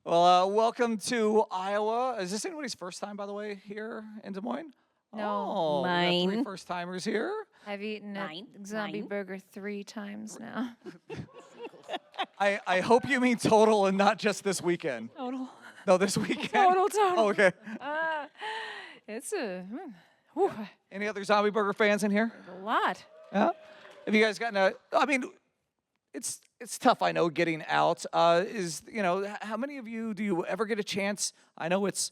Well, welcome to Iowa. Is this anybody's first time, by the way, here in Des Moines? No. Oh, we got Mine. 3 first-timers here. I've eaten a Mine. zombie Mine. burger 3 times now. I hope you mean total and not just this weekend. Total. No, this weekend. Total. Oh, okay. It's a Any other zombie burger fans in here? lot. Yeah. Have you guys gotten I mean, it's tough, I know, getting out. How many of you do you ever get a chance? I know it's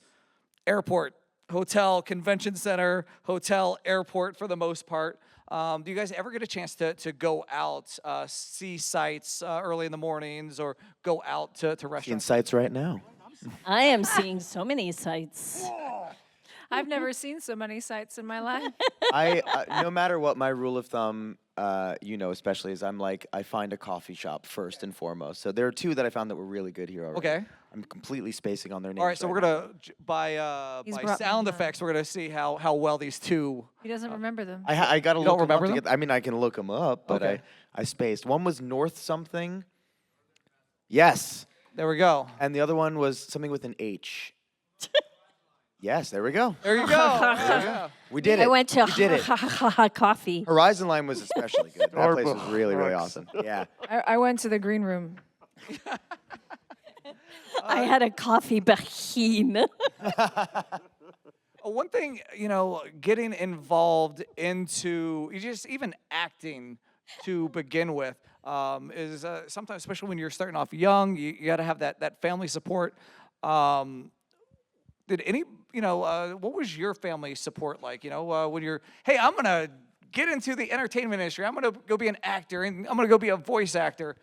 airport, hotel, convention center, hotel, airport for the most part. Do you guys ever get a chance to go out, see sights early in the mornings, or go out to Seeing restaurants? sights right now. I am seeing so many sights. I've never seen so many sights in my life. No matter what, my rule of thumb, especially is I find a coffee shop first and foremost. So there are 2 that I found that were really good here already. Okay. I'm completely spacing on their names. All right, so we're now. gonna by He's by brought me sound mine. effects, we're gonna see how well these 2. He doesn't remember them. I got to You look don't them up remember to them? get. I mean, I can look them up, but Okay. I spaced. One was North something. Yes, There we go. and the other one was something with an H. Yes, there we go. There you go. There you go. We did it. I went to We did it. coffee. Horizon Line was especially good. That place was really, really awesome. Yeah. I went to the green room. I had a coffee bean. One thing, getting involved into just even acting to begin with is sometimes, especially when you're starting off young, you got to have that family support. Did any, what was your family support like? When you're, hey, I'm gonna get into the entertainment industry. I'm gonna go be an actor, and I'm gonna go be a voice actor.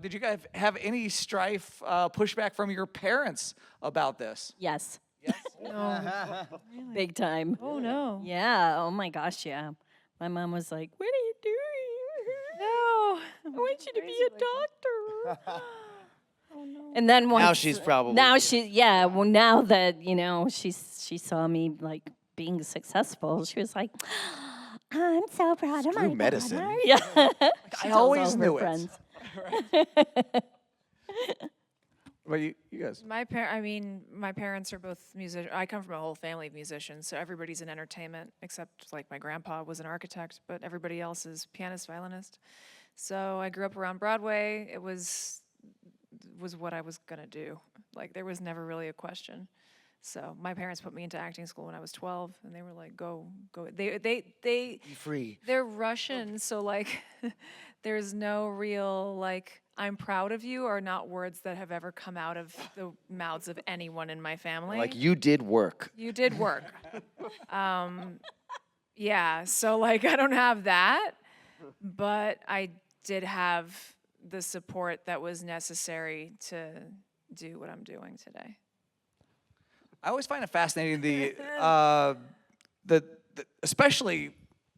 Did you guys have any strife, pushback from your parents about this? Yes, Yes. No. big time. Oh no. Yeah, oh my gosh, yeah. My mom was like, what are you doing? No. I want you to be a doctor. And then once Now she's probably- now now that she saw me like being successful, she was like, I'm so proud of my Screw medicine. daughter." Yeah, She I tells always all her knew it. friends. But you guys. My parents are both musicians. I come from a whole family of musicians, so everybody's in entertainment, except like my grandpa was an architect, but everybody else is pianist, violinist. So I grew up around Broadway. It was what I was gonna do. Like there was never really a question. So my parents put me into acting school when I was 12, and they were like, "Go." Be free. They're Russian, so like, there's no real like, "I'm proud of you" are not words that have ever come out of the mouths of anyone in my family. Like you did work. You did work. Yeah, so like I don't have that, but I did have the support that was necessary to do what I'm doing today. I always find it fascinating the especially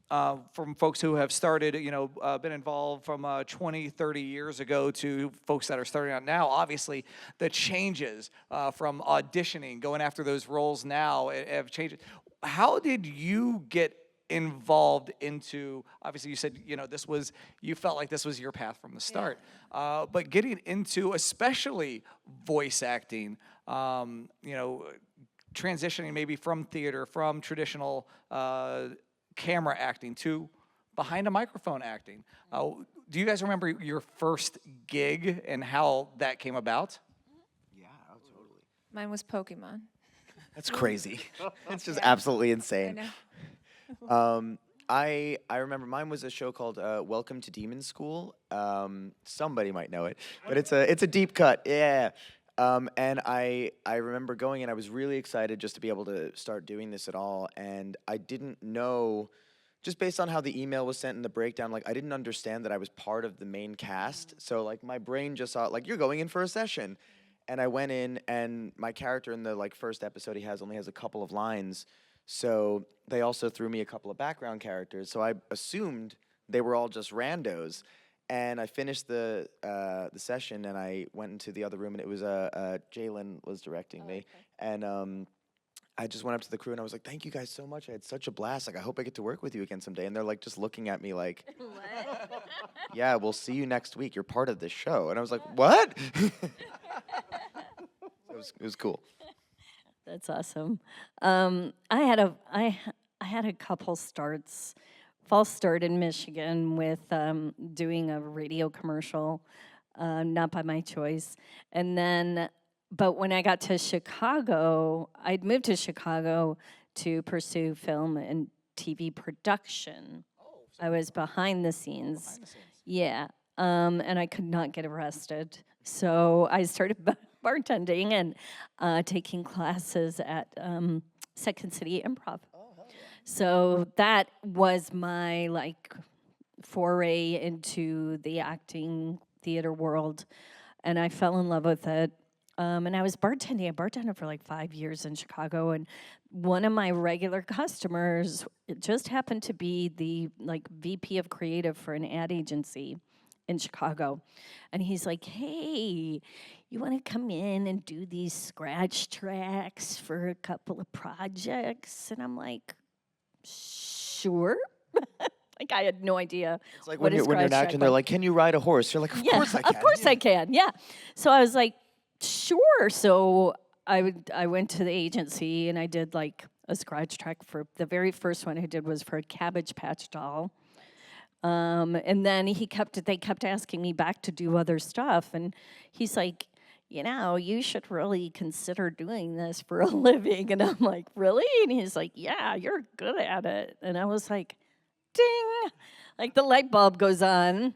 from folks who have started, been involved from 20, 30 years ago to folks that are starting out now. Obviously, the changes from auditioning, going after those roles now have changed. How did you get involved into, obviously you said, you felt like this was your path from the start, but getting into especially voice acting, transitioning maybe from theater, from traditional camera acting to behind a microphone acting. Do you guys remember your first gig and how that came about? Yeah, totally. Mine was Pokemon. That's crazy. It's just absolutely I insane. know. I remember mine was a show called Welcome to Demon School. Somebody might know it, but it's a deep cut. Yeah. And I remember going and I was really excited just to be able to start doing this at all. And I didn't know, just based on how the email was sent and the breakdown, like I didn't understand that I was part of the main cast. So like my brain just thought like, you're going in for a session. And I went in and my character in the first episode only has a couple of lines. So they also threw me a couple of background characters. So I assumed they were all just randos. And I finished the session, and I went into the other room, and it was Jalen was directing me, and I just went up to the crew, and I was like, "Thank you guys so much. I had such a blast. Like, I hope I get to work with you again someday." And they're like, just looking at me like, What? "Yeah, we'll see you next week. You're part of this show." And I was like, "What?" So It was cool. That's awesome. I had a couple starts. False start in Michigan with doing a radio commercial, not by my choice. And then, but when I got to Chicago, I'd moved to Chicago to pursue film and TV production. I was behind the scenes. Yeah. And I could not get arrested. So I started bartending and taking classes at Second City Improv. So that was my foray into the acting theater world, and I fell in love with it. And I was bartending. I bartended for 5 years in Chicago, and one of my regular customers it just happened to be the VP of creative for an ad agency in Chicago. And he's like, hey, you want to come in and do these scratch tracks for a couple of projects? And I'm like, sure. I had no idea. It's like what when a you're an scratch track actor and they're was. like, can you ride a horse? You're like, of course I can. Of course I can, yeah. So I was like, sure. So I went to the agency and I did a scratch track for the very first one I did was for a Cabbage Patch doll. And then they kept asking me back to do other stuff. And he's like, you should really consider doing this for a living. And I'm like, really? And he's like, yeah, you're good at it. And I was like, ding, the light bulb goes on.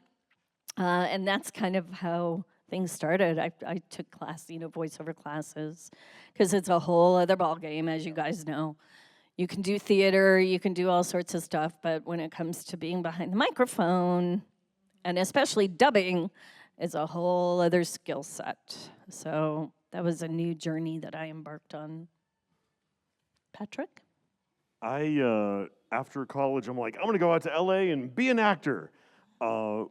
And that's kind of how things started. I took voiceover classes, because it's a whole other ballgame, as you guys know. You can do theater, you can do all sorts of stuff, but when it comes to being behind the microphone, and especially dubbing, is a whole other skill set. So that was a new journey that I embarked on. Patrick? After college, I'm like, I'm going to go out to LA and be an actor,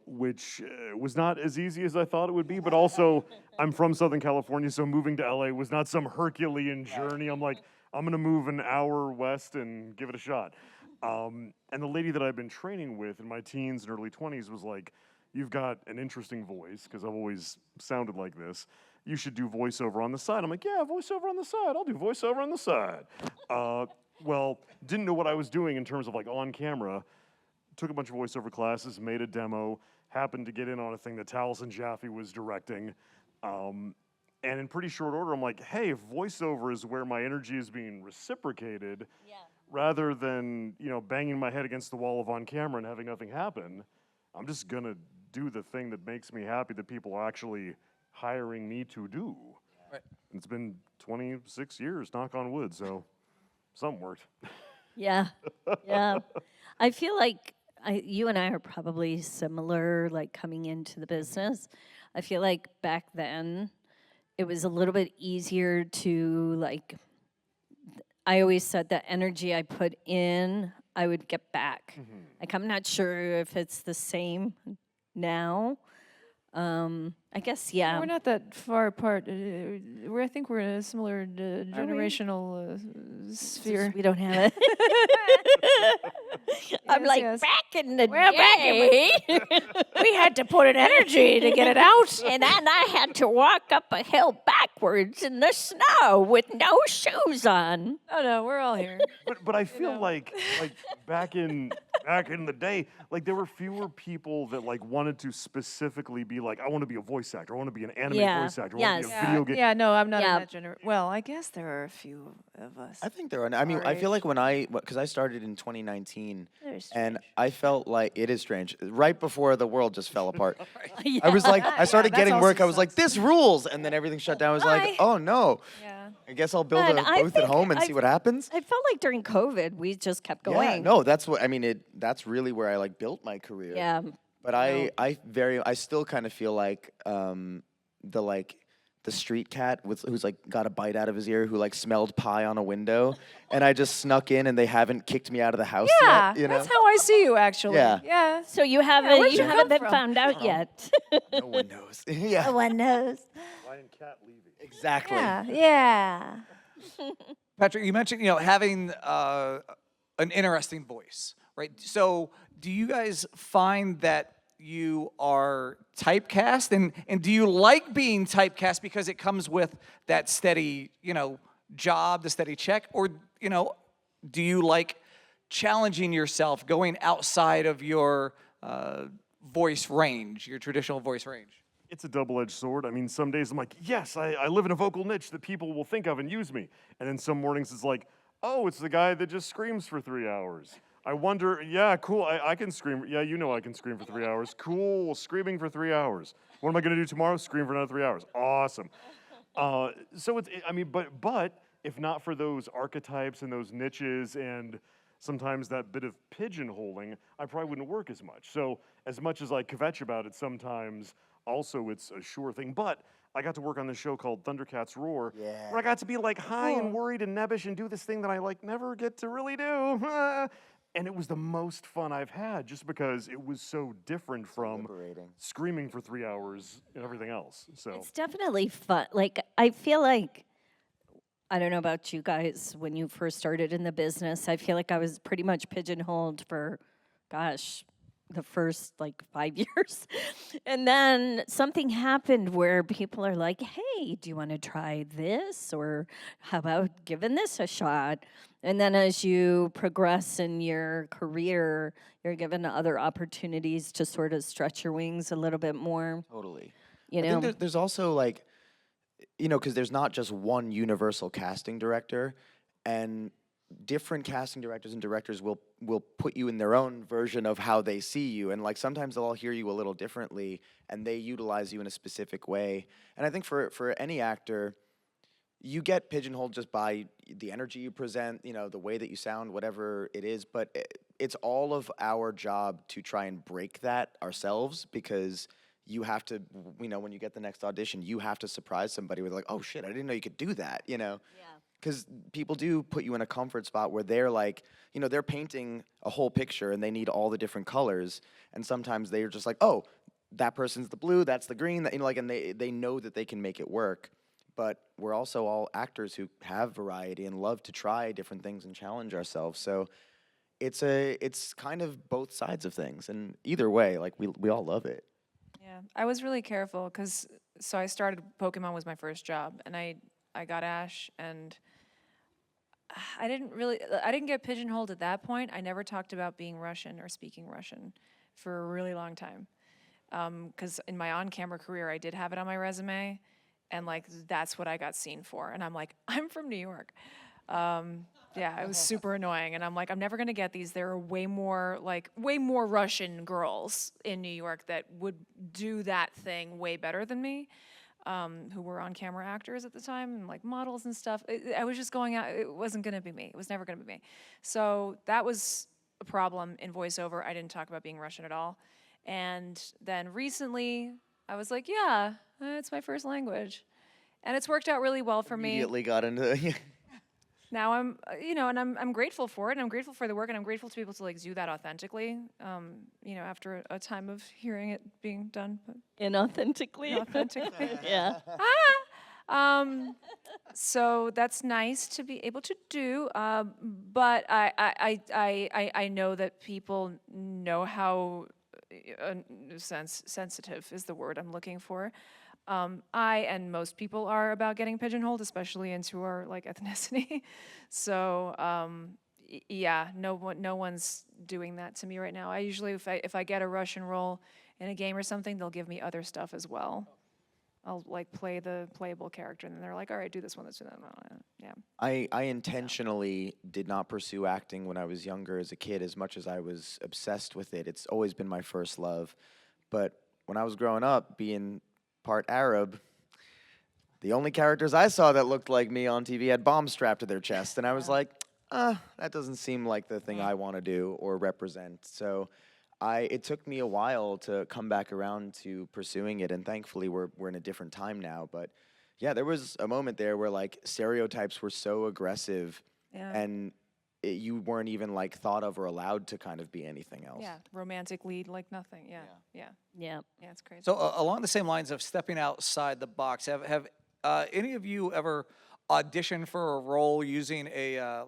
which was not as easy as I thought it would be, but also I'm from Southern California, so moving to LA was not some Herculean journey. I'm like, I'm going to move an hour west and give it a shot. And the lady that I've been training with in my teens and early 20s was like, you've got an interesting voice, because I've always sounded like this. You should do voiceover on the side. I'm like, yeah, voiceover on the side. I'll do voiceover on the side. Well, didn't know what I was doing in terms of on camera. Took a bunch of voiceover classes, made a demo, happened to get in on a thing that Taliesin Jaffe was directing. And in pretty short order, I'm like, hey, if voiceover is where my energy is being reciprocated, rather than, banging my head against the wall of on camera and having nothing happen, I'm just going to do the thing that makes me happy that people are actually hiring me to do. Right. It's been 26 years, knock on wood, so something worked. Yeah, yeah. I feel like you and I are probably similar, coming into the business. I feel like back then, it was a little bit easier to, I always said the energy I put in, I would get back. I'm not sure if it's the same now. I guess, yeah. We're not that far apart. I think we're in a similar generational sphere. We don't have it. I'm like, yes. back in the Well, day. We had to put an energy to get it out. And then I had to walk up a hill backwards in the snow with no shoes on. Oh no, we're all here. But I feel like back in the day, there were fewer people that wanted to specifically be I want to be a voice actor. I want to be an anime voice actor. I want to be a video game. Yeah, no, I'm not Yeah. in that generation. Well, I guess there are a few of us. I think there are. I mean, Our I feel age. like because I started in 2019, Very and strange. I felt like it is strange. Right before the world just fell apart, Yeah. I was like, I started that's getting also work. I was like, sucks. this rules, and then everything shut down. I was like, oh no. Yeah. I guess I'll build But a I booth at think home and see what happens. I felt like during COVID, we just kept going. Yeah, no, that's what I mean. That's really where I built my career. Yeah. But I still kind of feel like the street cat who's got a bite out of his ear, who smelled pie on a window, and I just snuck in and they haven't kicked me out of the house Yeah, yet. that's how I see you, actually. Yeah. Yeah. So you haven't where'd you haven't come been from? found out yet. No one knows. Yeah, No one knows. Lion Cat Levy. exactly. Yeah. Patrick, you mentioned having an interesting voice, right? So do you guys find that you are typecast, and do you like being typecast because it comes with that steady, job, the steady check, or do you like challenging yourself, going outside of your voice range, your traditional voice range? It's a double-edged sword. I mean, some days I'm like, yes, I live in a vocal niche that people will think of and use me. And then some mornings it's like, oh, it's the guy that just screams for 3 hours. I wonder, yeah, cool, I can scream. Yeah, I can scream for 3 hours. Cool, screaming for 3 hours. What am I gonna do tomorrow? Scream for another 3 hours. Awesome. So but if not for those archetypes and those niches and sometimes that bit of pigeonholing, I probably wouldn't work as much. So as much as I kvetch about it sometimes, also it's a sure thing. But I got to work on this show called Thundercats Roar, where I got to be like high and worried and nebbish and do this thing that I like never get to really do. And it was the most fun I've had just because it was so different from screaming for 3 hours and everything else. So It's definitely fun. Like, I feel like, I don't know about you guys, when you first started in the business, I feel like I was pretty much pigeonholed for, gosh, the first 5 years. And then something happened where people are like, hey, do you want to try this? Or how about giving this a shot? And then as you progress in your career, you're given other opportunities to sort of stretch your wings a little bit more. Totally. You I know? think there's also because there's not just one universal casting director, and different casting directors and directors will put you in their own version of how they see you, and sometimes they'll all hear you a little differently, and they utilize you in a specific way. And I think for any actor, you get pigeonholed just by the energy you present, the way that you sound, whatever it is. But it's all of our job to try and break that ourselves, because you have to, when you get the next audition, you have to surprise somebody with oh shit, I didn't know you could do that, Yeah. Because people do put you in a comfort spot where they're they're painting a whole picture and they need all the different colors. And sometimes they're just oh, that person's the blue, that's the green, and they know that they can make it work. But we're also all actors who have variety and love to try different things and challenge ourselves. So it's kind of both sides of things. And either way, we all love it. Yeah, I was really careful because I started, Pokemon was my first job, and I got Ash, and I didn't get pigeonholed at that point. I never talked about being Russian or speaking Russian for a really long time. Because in my on-camera career, I did have it on my resume, and that's what I got seen for. And I'm I'm from New York. Yeah, it was super annoying, and I'm I'm never gonna get these. There are way more Russian girls in New York that would do that thing way better than me, who were on-camera actors at the time and models and stuff. I was just going out. It wasn't gonna be me. It was never gonna be me. So that was a problem in voiceover. I didn't talk about being Russian at all. And then recently, I was yeah, it's my first language, and it's worked out really well for me. Immediately got into Now I'm, and I'm grateful for it, and I'm grateful for the work, and I'm grateful to be able to do that authentically, after a time of hearing it being done. But Inauthentically. inauthentically. Yeah. So that's nice to be able to do, but I know that people know how sensitive is the word I'm looking for. I and most people are about getting pigeonholed, especially into our ethnicity. So yeah, no one's doing that to me right now. I usually, if I get a Russian role in a game or something, they'll give me other stuff as well. I'll play the playable character, and then they're all right, do this one, this one, that one. Yeah. I intentionally did not pursue acting when I was younger as a kid, as much as I was obsessed with it. It's always been my first love. But when I was growing up, being part Arab, the only characters I saw that looked like me on TV had bombs strapped to their chest, and I was that doesn't seem like the thing I want to do or represent. So it took me a while to come back around to pursuing it, and thankfully we're in a different time now. But yeah, there was a moment there where stereotypes were so aggressive, and you weren't even thought of or allowed to kind of be anything else. Yeah, romantic lead, nothing. Yeah. Yeah. It's crazy. So along the same lines of stepping outside the box, have any of you ever auditioned for a role using a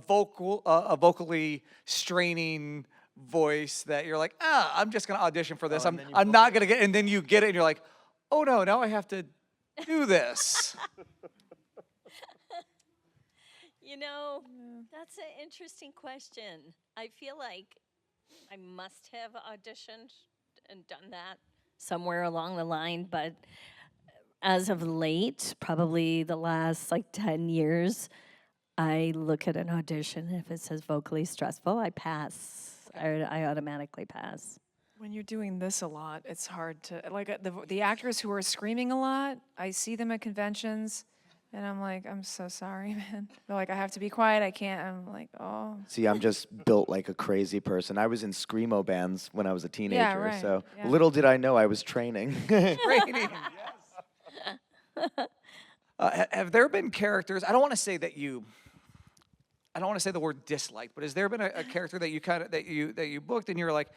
vocally straining voice that you're like, I'm just gonna audition for this. and then you I'm book not gonna get, and then you get it, and you're like, oh no, now I have to do this. You know, that's an interesting question. I feel like I must have auditioned and done that somewhere along the line, but as of late, probably the last like 10 years, I look at an audition. If it says vocally stressful, I pass. I automatically pass. When you're doing this a lot, it's hard to, like, the actors who are screaming a lot, I see them at conventions, and I'm like, I'm so sorry, man. They're like, I have to be quiet, I can't. I'm like, oh. See, I'm just built like a crazy person. I was in screamo bands when I was a teenager, right, so yeah. little did I know I was training. Training, yes. Have there been characters? I don't want to say the word dislike, but has there been a character that you that you booked and you're like,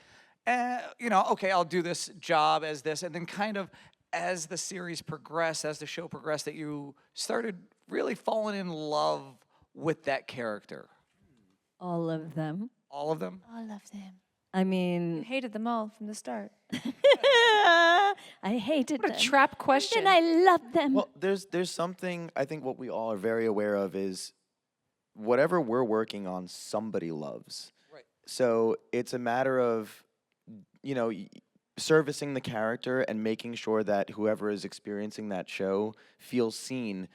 okay, I'll do this job as this, and then kind of as the series progressed, as the show progressed, that you started really falling in love with that character? All of them. All of them? I love them. I I mean, hated them all from the start. I hated What a them. trap question. And I love them. Well, there's something I think what we all are very aware of is whatever we're working on, somebody loves. Right. So it's a matter of, servicing the character and making sure that whoever is experiencing that show feels seen.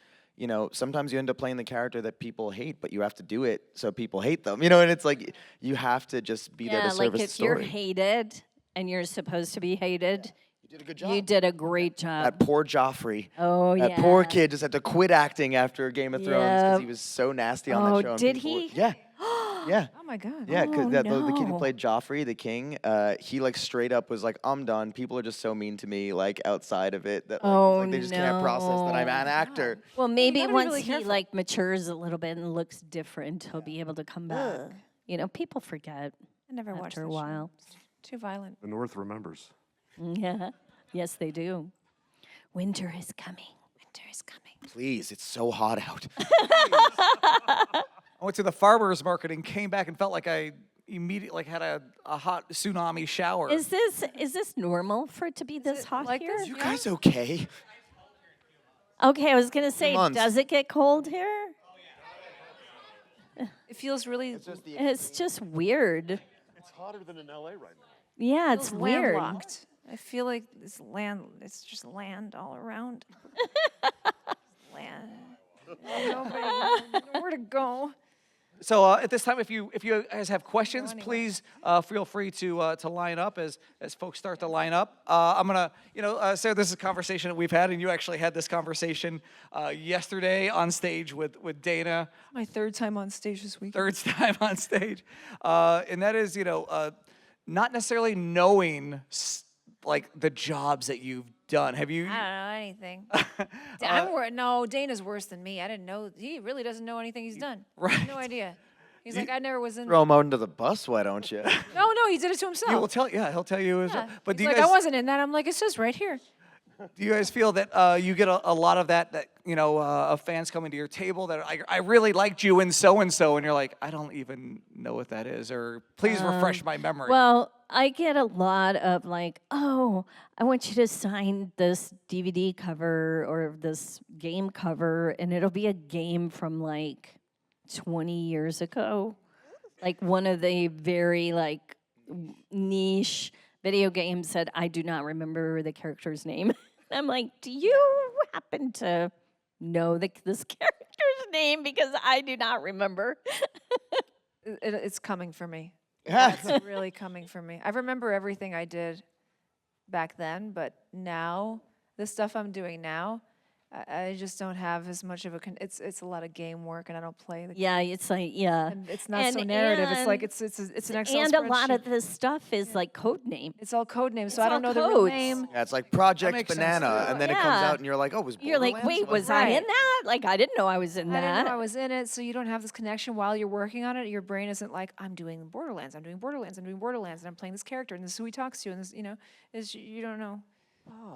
Sometimes you end up playing the character that people hate, but you have to do it so people hate them. And it's like you have to just be there to like service the if you're story. hated and you're supposed to be hated, You did a good job. you did a great job. That poor Joffrey. Oh, That yeah. poor kid just had to quit acting after Game of Thrones because he Yep. was so nasty on Oh, that show. and did people- he? Yeah. Yeah. Oh my God. Yeah, because Oh, the kid who no. played Joffrey, the king, he like straight up was like, I'm done. People are just so mean to me, like outside of it, that like, Oh, they just can't process that I'm no. an actor. Well, maybe gotta be once really he careful. like matures a little bit and looks different, he'll be able to come back. People forget I never watched after a that show. while. It's too violent. The North remembers. Yeah. Yes, they do. Winter is coming. Winter is coming. Please, it's so hot out. I went to the farmer's market and came back and felt like I immediately had a hot tsunami shower. Is this normal for it to be this hot like here? this? You guys okay? Okay, I was gonna say, months. does it get cold here? It feels really It's just weird. It's hotter than in LA right now. Yeah, it's feels weird. landlocked. I feel like it's just land all around. Land. Nobody knows where to go. So at this time, if you guys have questions, please feel free to line up as folks start to line up. I'm gonna Sarah, this is a conversation that we've had, and you actually had this conversation yesterday on stage with Dana. My third time on stage this week. Third time on stage, and that is not necessarily knowing like the jobs that you've done. Have you? I don't know anything. No, Dana's worse than me. I didn't know. He really doesn't know anything he's done. Right. No idea. He's like, I never was in. Throw him under the bus, why don't you? No, he did it to himself. He will tell. Yeah, he'll tell you. Yeah. But do He's you like, guys? I wasn't in that. I'm like, it says right here. Do you guys feel that you get a lot of that of fans coming to your table that I really liked you in so and so, and you're like, I don't even know what that is, or please refresh my memory. Well, I get a lot of like, oh, I want you to sign this DVD cover or this game cover, and it'll be a game from like 20 years ago. Like one of the very like niche video games that I do not remember the character's name. I'm like, do you happen to know this character's name? Because I do not remember. It's coming for me. It's really coming for me. I remember everything I did back then, but now, the stuff I'm doing now, I just don't have as much of a. It's a lot of game work, and I don't play the. Yeah, it's like, yeah. And it's not so narrative. It's like it's an Excel And a lot spreadsheet. of this stuff is like code name. It's all code names, so It's I don't all know the real codes. name. Yeah, it's like Project makes sense, Banana, too. and then it comes Yeah. out, and you're like, oh, was You're like, Borderlands? wait, was I in Right. that? Like, I didn't know I was in I didn't that. know I was in it, so you don't have this connection while you're working on it. Your brain isn't like, I'm doing Borderlands, I'm doing Borderlands, I'm doing Borderlands, and I'm playing this character, and this is who he talks to, and this, is you don't know.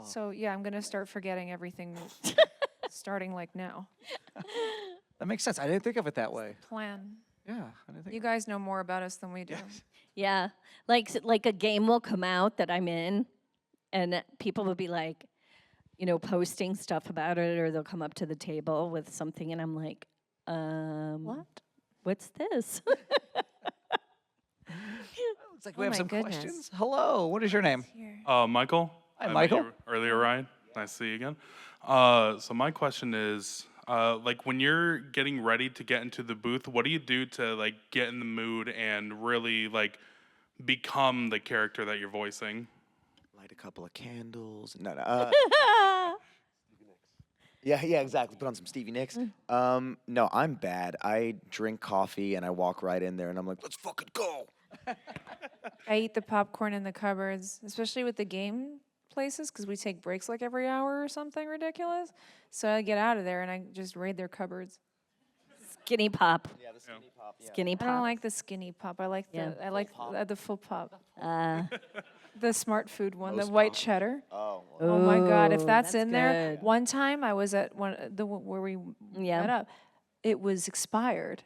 So yeah, I'm gonna start forgetting everything, starting like now. That makes sense. I didn't think of it that way. Plan. Yeah, I didn't think. You guys know more about us than we do. Yeah, like a game will come out that I'm in, and people will be like, posting stuff about it, or they'll come up to the table with something, and I'm like, what? What's this? It's like we Oh have my some goodness. questions. Hello, what is your name? Here. Michael. Hi, I met Michael. you earlier, Ryan. Nice to see you again. So my question is, like when you're getting ready to get into the booth, what do you do to like get in the mood and really like become the character that you're voicing? Light a couple of candles. No. Yeah, exactly. Put on some Stevie Nicks. No, I'm bad. I drink coffee and I walk right in there and I'm like, let's fucking go. I eat the popcorn in the cupboards, especially with the game places, because we take breaks like every hour or something ridiculous. So I get out of there and I just raid their cupboards. Skinny pop. Yeah, the skinny pop. Yeah. Skinny I pop. don't like the skinny pop. I like Yeah. the full pop. Uh, The smart food one, the Roast white pop. cheddar. Oh, Oh my God! If Ooh, that's in there, good. one time I was at where we Yeah. met up. It was expired,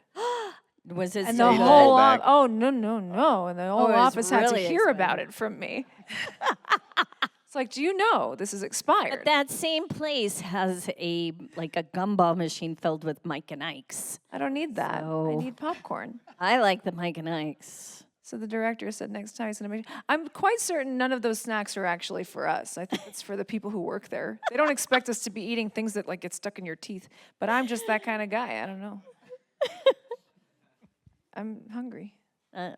Was it and so the Say that. whole Back. oh no, and the whole it was office had to really hear about expired. it from me. It's like, do you know this is expired? But that same place has a gumball machine filled with Mike and Ike's. I don't need that. I So- need popcorn. I like the Mike and Ike's. So the director said next time he's going to make. I'm quite certain none of those snacks are actually for us. I think it's for the people who work there. They don't expect us to be eating things that like get stuck in your teeth. But I'm just that kind of guy. I don't know. I'm hungry. I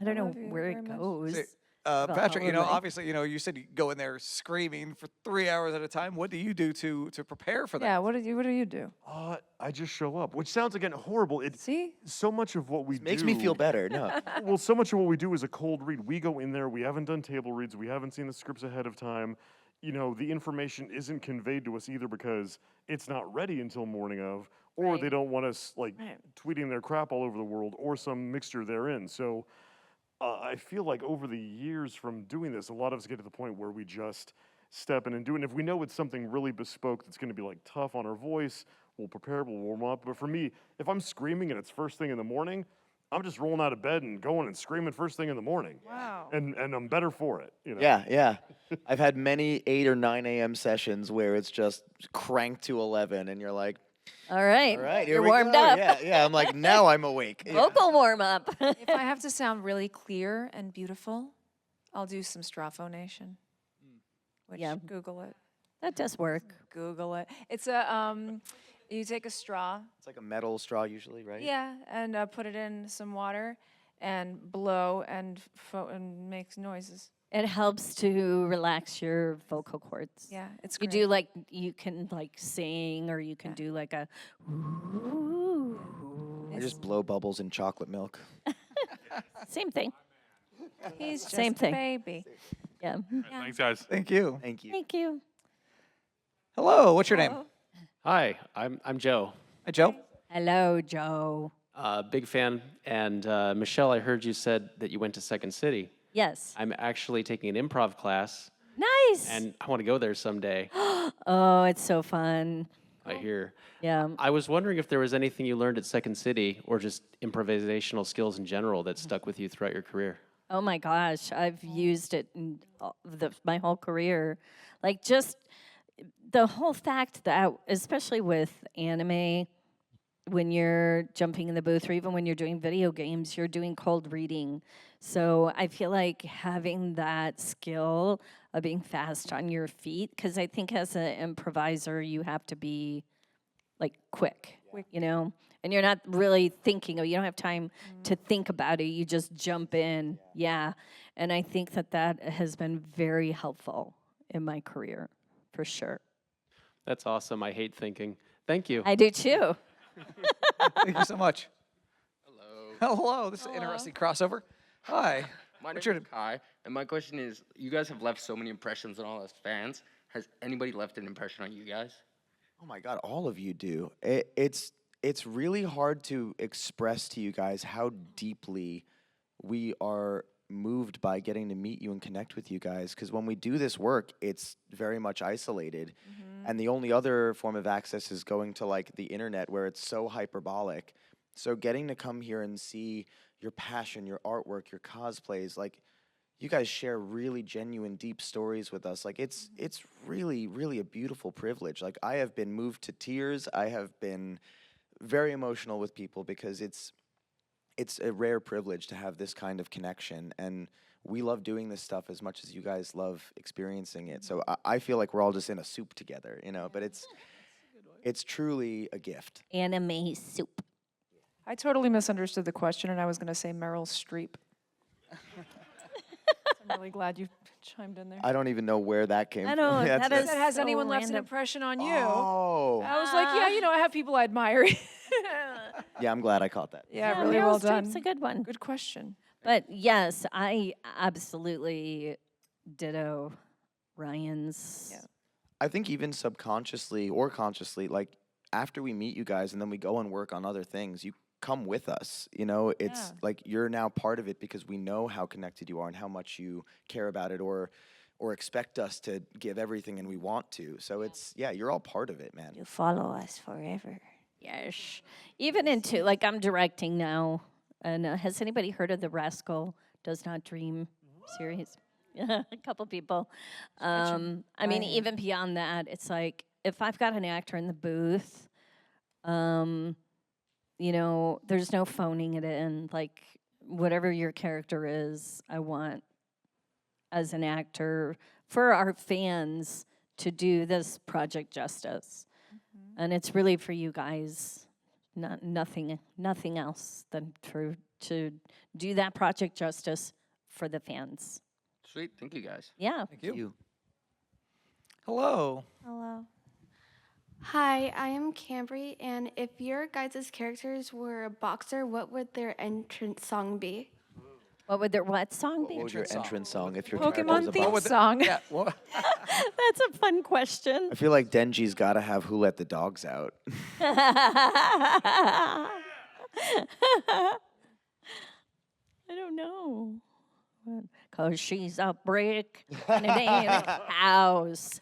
don't know love you where very it much. goes. Say, Well, Patrick, how would I- obviously, you said you go in there screaming for 3 hours at a time. What do you do to prepare for that? Yeah. What do you do? I just show up, which sounds again horrible. It's See? so much of what we do makes me feel better. No. Well, so much of what we do is a cold read. We go in there, we haven't done table reads, we haven't seen the scripts ahead of time. The information isn't conveyed to us either because it's not ready until morning of, or Right. they don't want us Right. tweeting their crap all over the world, or some mixture therein. So I feel like over the years from doing this, a lot of us get to the point where we just step in and do it. And if we know it's something really bespoke that's going to be like tough on our voice, we'll prepare, we'll warm up. But for me, if I'm screaming and it's first thing in the morning, I'm just rolling out of bed and going and screaming first thing in the morning. Wow. And I'm better for it. Yeah. I've had many 8 or 9 a.m. sessions where it's just cranked to 11 and you're like, All right. all right, here You're we warmed go. up. Yeah. I'm like, now I'm awake. Yeah. Vocal warm up. If I have to sound really clear and beautiful, I'll do some straphonation. Which Yeah. Google it. That does work. Google it. It's a you take a straw. It's like a metal straw usually, right? Yeah, and put it in some water and blow and makes noises. It helps to relax your vocal cords. Yeah, it's You great. do you can sing, or you can do like a. I just blow bubbles in chocolate milk. Same thing. He's just Same thing. a baby. Yeah. Thanks, guys. Thank you. Thank you. Thank you. Hello, what's your name? Hi, I'm Joe. Hi, Joe. Hello, Joe. Big fan. And Michelle, I heard you said that you went to Second City. Yes. I'm actually taking an improv class, Nice. and I want to go there someday. Oh, it's so fun. I hear. Yeah. I was wondering if there was anything you learned at Second City, or just improvisational skills in general that stuck with you throughout your career. Oh my gosh, I've used it in my whole career. Like just the whole fact that, especially with anime, when you're jumping in the booth or even when you're doing video games, you're doing cold reading. So I feel like having that skill of being fast on your feet, because I think as an improviser, you have to be quick, and you're not really thinking, you don't have time to think about it. You just jump in. Yeah. And I think that has been very helpful in my career, for sure. That's awesome. I hate thinking. Thank you. I do too. Thank you so much. Hello, this is an interesting crossover. Hi. My name What's your is Kai, and my question is, you guys have left so many impressions on all us fans. Has anybody left an impression on you guys? Oh my God, all of you do. It's really hard to express to you guys how deeply we are moved by getting to meet you and connect with you guys. Because when we do this work, it's very much isolated, and the only other form of access is going to the internet, where it's so hyperbolic. So getting to come here and see your passion, your artwork, your cosplays, like you guys share really genuine, deep stories with us. Like it's really, really a beautiful privilege. Like I have been moved to tears. I have been very emotional with people because it's a rare privilege to have this kind of connection, and we love doing this stuff as much as you guys love experiencing it. So I feel like we're all just in a soup together, you know. But it's truly a gift. Anime soup. I totally misunderstood the question, and I was going to say Meryl Streep. I'm really glad you chimed in there. I don't even know where that came I from. know, That's- that that's- is- That has so anyone left an random. impression on you? Oh, I was like, yeah, you know, I have people I admire. yeah. I'm glad I caught that. Yeah, really Meryl well Streep's done. a good one. Good question. But yes, I absolutely ditto Ryan's. Yeah. I think even subconsciously or consciously, like after we meet you guys and then we go and work on other things, you come with us. You know, it's Yeah. like you're now part of it because we know how connected you are and how much you care about it, or expect us to give everything, and we want to. So it's you're all part of it, man. You follow us forever. Yes. Even into, like, I'm directing now. And has anybody heard of the Rascal Does Not Dream series? Yeah, a couple people. I mean, even beyond that, it's like if I've got an actor in the booth, you know, there's no phoning it in. Like, whatever your character is, I want, as an actor, for our fans to do this project justice. And it's really for you guys, nothing else than to do that project justice for the fans. Sweet. Thank you guys. Yeah. Thank you. Hello. Hello. Hi, I am Cambry, and if your guys' characters were a boxer, what would their entrance song be? What would their what song be? What was your Entrance song. entrance song if your character was Pokemon a theme boxer? song. Yeah. Well, That's a fun question. I feel like Denji's got to have Who Let the Dogs Out. I don't know. 'Cause she's a brick in a damn house.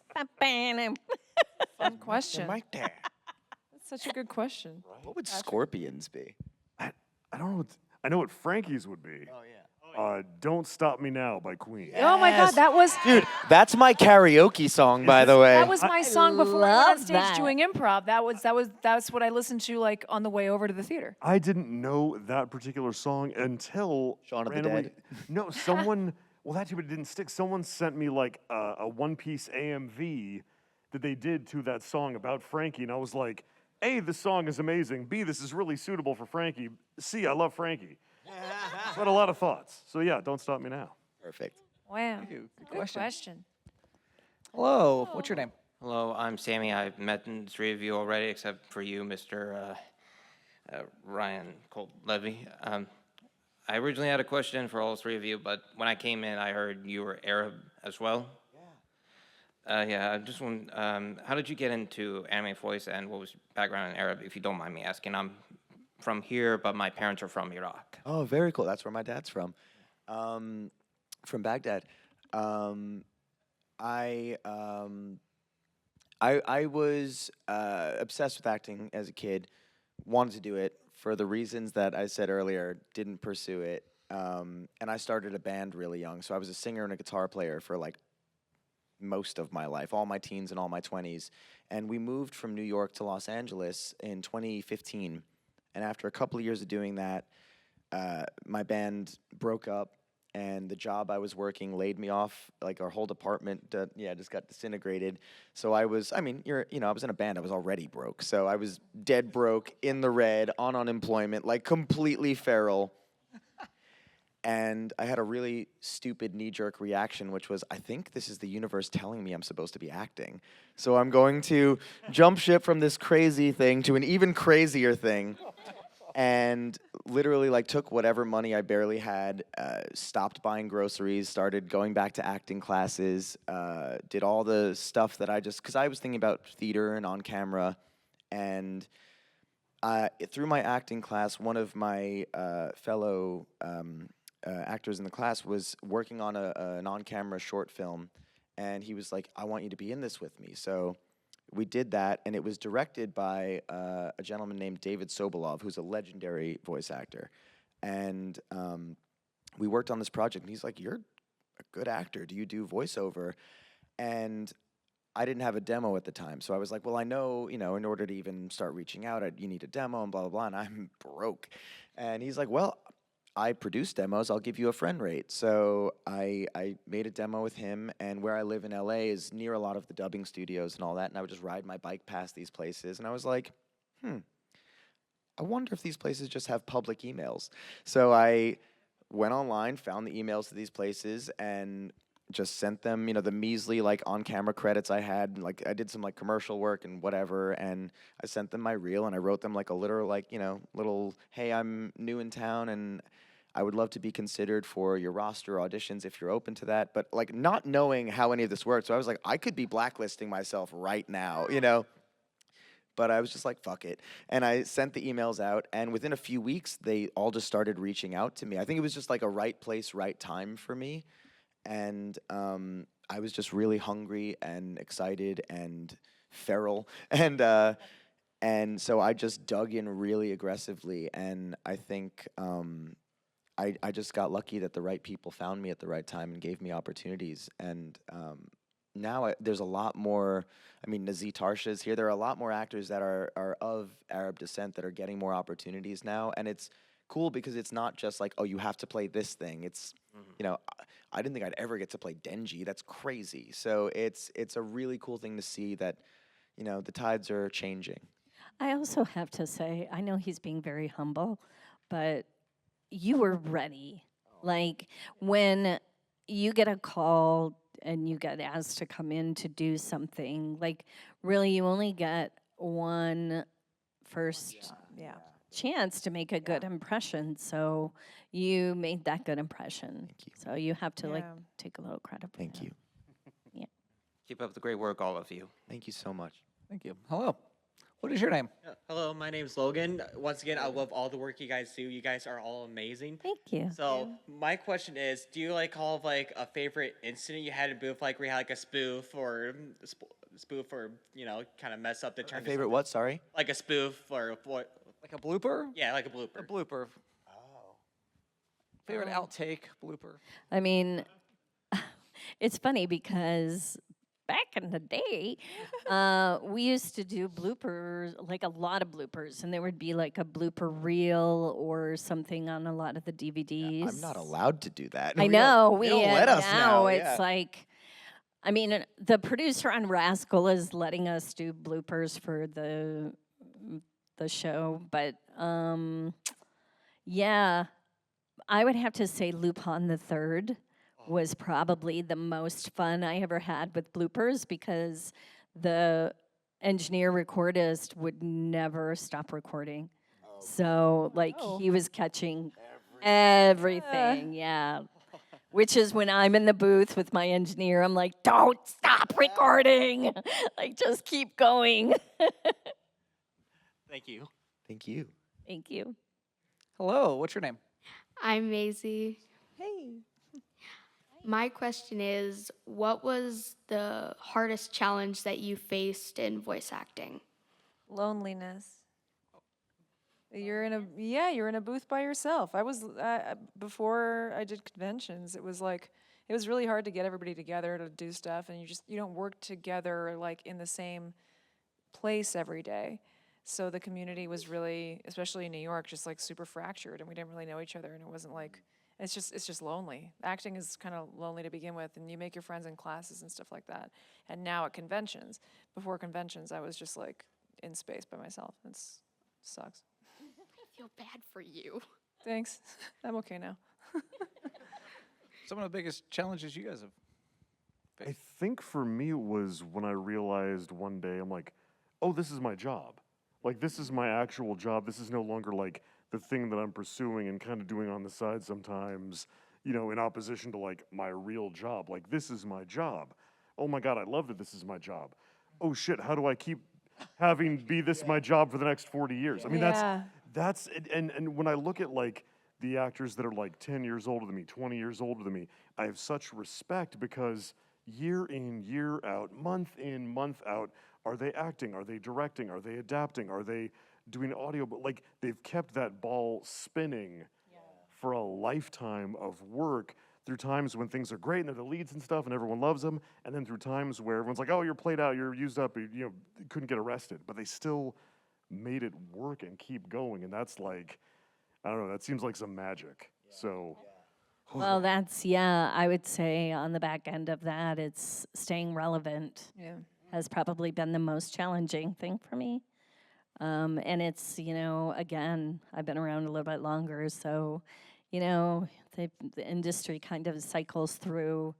Fun question. Right there. That's such a good question. What would scorpions be? I don't know. I know what Franky's would be. Oh, yeah. Don't Stop Me Now by Queen. Oh my God, that was Dude, that's my karaoke song, by the way. that was my song before I went on love stage that. doing improv. That's what I listened to like on the way over to the theater. I didn't know that particular song until Shaun of the randomly. Dead? No, someone. Well, that too, but it didn't stick. Someone sent me like a One Piece AMV that they did to that song about Franky, and I was like, A, this song is amazing. B, this is really suitable for Franky. C, I love Franky. So I had a lot of thoughts. So yeah, Don't Stop Me Now. Perfect. Wow. Good Good question. question. Hello. What's your name? Hello, I'm Sammy. I've met the three of you already, except for you, Mr. Ryan Colt Levy. I originally had a question for all three of you, but when I came in, I heard you were Arab as well. Yeah, I just want. How did you get into anime voice, and what was your background in Arab, if you don't mind me asking? I'm from here, but my parents are from Iraq. Oh, very cool. That's where my dad's from. From Baghdad. I was obsessed with acting as a kid. Wanted to do it for the reasons that I said earlier. Didn't pursue it. And I started a band really young. So I was a singer and a guitar player for like most of my life, all my teens and all my 20s. And we moved from New York to Los Angeles in 2015. And after a couple of years of doing that, my band broke up, and the job I was working laid me off. Like our whole department, just got disintegrated. So I was, I was in a band. I was already broke. So I was dead broke, in the red, on unemployment, like completely feral. And I had a really stupid knee-jerk reaction, which was, I think this is the universe telling me I'm supposed to be acting. So I'm going to jump ship from this crazy thing to an even crazier thing. And literally, like, took whatever money I barely had, stopped buying groceries, started going back to acting classes, did all the stuff that because I was thinking about theater and on camera. And through my acting class, one of my fellow actors in the class was working on an on-camera short film, and he was like, I want you to be in this with me. So we did that, and it was directed by a gentleman named David Sobolov, who's a legendary voice actor. And we worked on this project, and he's like, "You're a good actor. Do you do voiceover?" And I didn't have a demo at the time, so I was like, "Well, I know, in order to even start reaching out, you need a demo and blah blah blah." And I'm broke, and he's like, "Well, I produce demos. I'll give you a friend rate." So I made a demo with him, and where I live in LA is near a lot of the dubbing studios and all that, and I would just ride my bike past these places, and I was like, I wonder if these places just have public emails. So I went online, found the emails to these places, and just sent them, the measly on-camera credits I had. And, I did some commercial work and whatever, and I sent them my reel, and I wrote them a literal little, "Hey, I'm new in town, and I would love to be considered for your roster auditions if you're open to that." But not knowing how any of this worked, so I was like, I could be blacklisting myself right now, But I was just like, fuck it. And I sent the emails out, and within a few weeks, they all just started reaching out to me. I think it was just a right place, right time for me. And I was just really hungry and excited and feral. And so I just dug in really aggressively. And I think I just got lucky that the right people found me at the right time and gave me opportunities. And now there's a lot more. Nazi Tarsha's here. There are a lot more actors that are of Arab descent that are getting more opportunities now, and it's cool because it's not just oh, you have to play this thing. It's I didn't think I'd ever get to play Denji. That's crazy. So it's a really cool thing to see that the tides are changing. I also have to say, I know he's being very humble, but you were ready. When you get a call and you get asked to come in to do something, really you only get one first chance to make a good impression. So you made that good impression. So you have to take a little credit for Thank you. Yeah. Keep up the great work, all of you. Thank you so much. Thank you. Hello. What is your name? Hello, my name's Logan. Once again, I love all the work you guys do. You guys are all amazing. Thank you. So my question is, do you call a favorite incident you had in booth, where you had a spoof or kind of mess up the turn? My favorite what? Sorry. Like a spoof or what? Like a blooper? Yeah, like a blooper. A blooper. Oh. Favorite outtake blooper? It's funny because back in the day, we used to do bloopers, a lot of bloopers, and there would be a blooper reel or something on a lot of the DVDs. I'm not allowed to do that. I know. They don't let us now. It's the producer on Rascal is letting us do bloopers for the show, but I would have to say Lupin the Third was probably the most fun I ever had with bloopers because the engineer recordist would never stop recording. So he was catching everything, Which is when I'm in the booth with my engineer, I'm like, don't stop recording. Just keep going. Thank you. Thank you. Thank you. Hello. What's your name? I'm Maisie. Hey. My question is, what was the hardest challenge that you faced in voice acting? Loneliness. You're in a booth by yourself. I was before I did conventions. It was really hard to get everybody together to do stuff, and you don't work together in the same place every day. So the community was really, especially in New York, just super fractured, and we didn't really know each other, and it wasn't it's just lonely. Acting is kind of lonely to begin with, and you make your friends in classes and stuff like that. And now at conventions, before conventions, I was just in space by myself. It sucks. I feel bad for you. Thanks. I'm okay now. Some of the biggest challenges you guys have I think for me it was when I realized one day, I'm like, oh, this is my job. This is my actual job. This is no longer the thing that I'm pursuing and kind of doing on the side sometimes, in opposition to my real job. This is my job. Oh my God, I love that this is my job. Oh shit, how do I keep having be this my job for the next 40 years? That's it. And when I look at the actors that are 10 years older than me, 20 years older than me, I have such respect because year in, year out, month in, month out, Are they acting? Are they directing? Are they adapting? Are they doing audio? But like they've kept that ball spinning for a lifetime of work through times when things are great and they're the leads and stuff and everyone loves them, and then through times where everyone's like, oh, you're played out, you're used up, you couldn't get arrested. But they still made it work and keep going, and that's like, I don't know, that seems like some magic. So. Well, that's, yeah, I would say on the back end of that, it's staying relevant has probably been the most challenging thing for me. And it's, again, I've been around a little bit longer, so, the industry kind of cycles through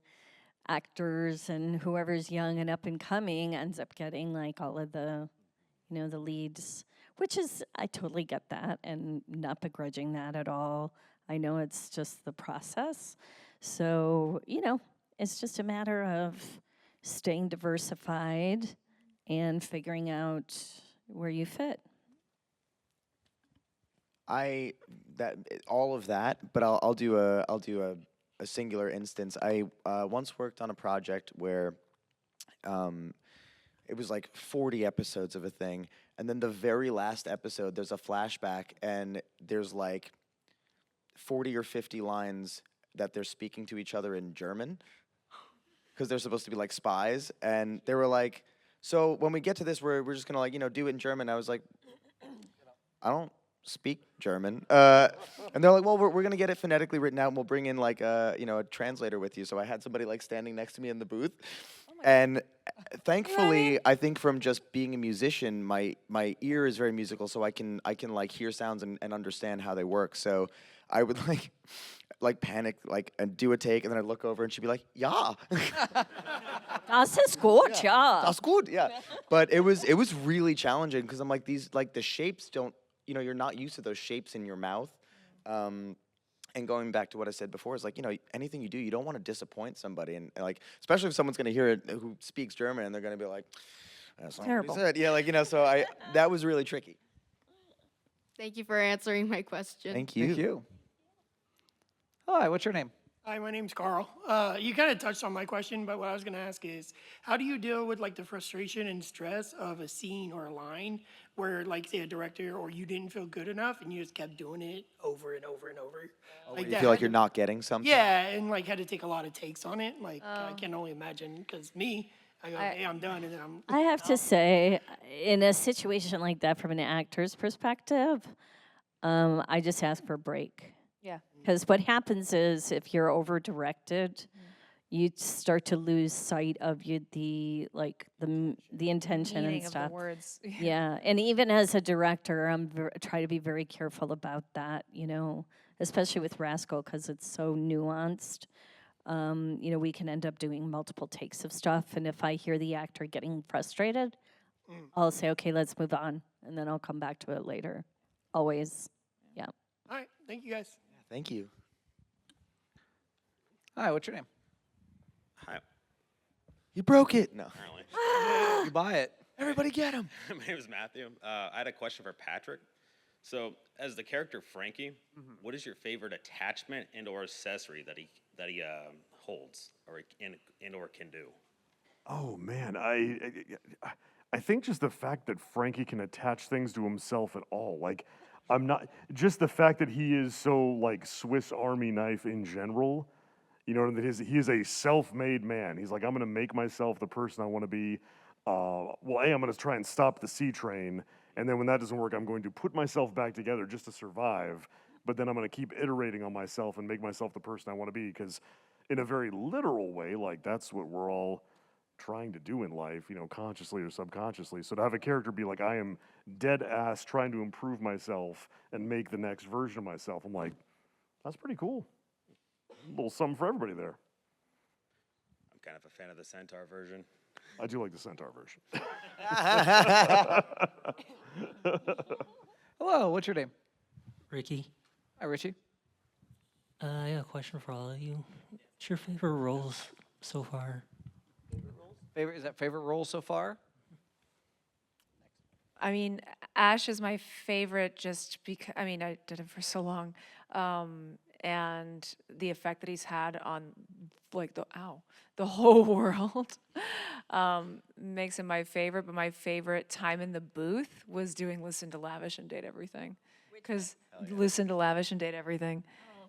actors, and whoever's young and up and coming ends up getting like all of the, the leads, which is, I totally get that and not begrudging that at all. I know it's just the process. So, it's just a matter of staying diversified and figuring out where you fit. All of that, but I'll do a singular instance. I once worked on a project where it was like 40 episodes of a thing, and then the very last episode, there's a flashback, and there's like 40 or 50 lines that they're speaking to each other in German, because they're supposed to be like spies, and they were like, so when we get to this, we're just gonna like, do it in German. I was like, I don't speak German. And they're like, well, we're gonna get it phonetically written out, and we'll bring in like a translator with you. So I had somebody like standing next to me in the booth. And thankfully, I think from just being a musician, my ear is very musical, so I can like hear sounds and understand how they work. So I would like panic, like, and do a take, and then I'd look over and she'd be like, ja. Das ist gut, ja. That's good, yeah. But it was really challenging, because I'm like, these, like, the shapes don't, you're not used to those shapes in your mouth. And going back to what I said before, is like, anything you do, you don't want to disappoint somebody. And like, especially if someone's going to hear it who speaks German, and they're going to be like, that's not Terrible. what he said. Yeah, like, so that was really tricky. Thank you for answering my question. Thank you. Thank you. Hi, what's your name? Hi, my name's Carl. You kind of touched on my question, but what I was going to ask is, how do you deal with like the frustration and stress of a scene or a line where, like, say, a director or you didn't feel good enough and you just kept doing it over and over and over? Like, you feel like you're not getting something? Yeah, and like had to take a lot of takes on it. Like, I can only imagine, because I go, hey, I'm done, and then I have to say, in a situation like that, from an actor's perspective, I just ask for a break. Yeah. Because what happens is, if you're over-directed, you start to lose sight of the intention Meaning and of stuff. the words. Yeah, and even as a director, try to be very careful about that, especially with Rascal, because it's so nuanced. We can end up doing multiple takes of stuff, and if I hear the actor getting frustrated, I'll say, okay, let's move on, and then I'll come back to it later. Always, yeah. all right, thank you guys. Thank you. Hi, what's your name? Hi. You broke it. No. Apparently. You buy it. Everybody get him. My name is Matthew. I had a question for Patrick. So, as the character Franky, what is your favorite attachment and/or accessory that he holds or can do? Oh man, I think just the fact that Franky can attach things to himself at all, like, I'm not, just the fact that he is so like Swiss Army knife in general, that he is a self-made man. He's like, I'm gonna make myself the person I want to be. I'm gonna try and stop the sea train, and then when that doesn't work, I'm going to put myself back together just to survive. But then I'm gonna keep iterating on myself and make myself the person I want to be, because in a very literal way, like, that's what we're all trying to do in life, consciously or subconsciously. So to have a character be like, I am dead ass trying to improve myself and make the next version of myself, I'm like, that's pretty cool. A little something for everybody there. I'm kind of a fan of the Centaur version. I do like the Centaur version. Hello, what's your name? Ricky. Hi, Richie. I got a question for all of you. What's your favorite roles so far? Is that favorite role so far? I mean, Ash is my favorite just because, I did it for so long. And the effect that he's had on, like, the whole world. makes him my favorite. But my favorite time in the booth was doing Listen to Lavish and Date Everything. Because Listen to Lavish and Date Everything.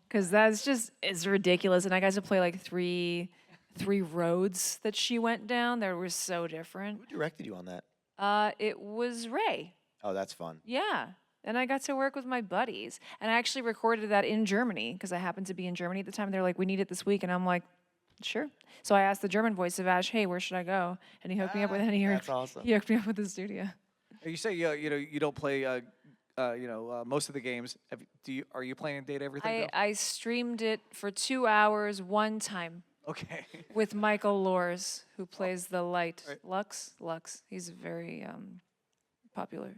Because that's just, it's ridiculous. And I got to play like three roads that she went down that were so different. Who directed you on that? It was Ray. Oh, that's fun. Yeah. And I got to work with my buddies. And I actually recorded that in Germany because I happened to be in Germany at the time. They're like, we need it this week. And I'm like, sure. So I asked the German voice of Ash, hey, where should I go? And he hooked me up with That's awesome. He hooked me up with the studio. You say you don't play most of the games. Are you playing Date Everything? I streamed it for 2 hours one time. Okay. With Michael Lors, who plays the light. Right. Lux. He's very popular.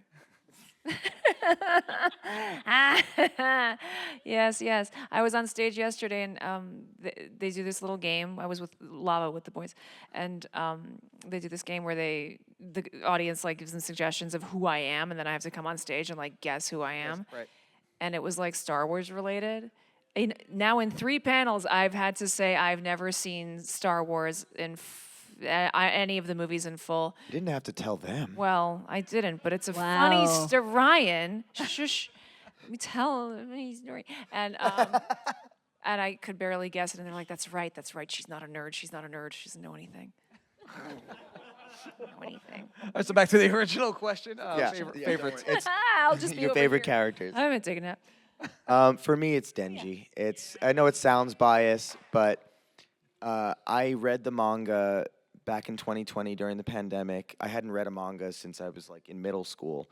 Yes. I was on stage yesterday, and they do this little game. I was with Lava with the boys, and they do this game where the audience like gives them suggestions of who I am, and then I have to come on stage and like guess who I am. Yes, right. And it was like Star Wars related. Now in 3 panels, I've had to say I've never seen Star Wars in any of the movies in full. You didn't have to tell them. Well, I didn't, but it's a funny story. Ryan, shush, let me tell a funny story. And and I could barely guess it, and they're like, "That's right. She's not a nerd. She doesn't know anything." Know anything. All right, so back to the original question. Yeah. Favorites. It's I'll just be your over favorite here. characters. I haven't taken a nap. For me, it's Denji. I know it sounds biased, but I read the manga back in 2020 during the pandemic. I hadn't read a manga since I was like in middle school.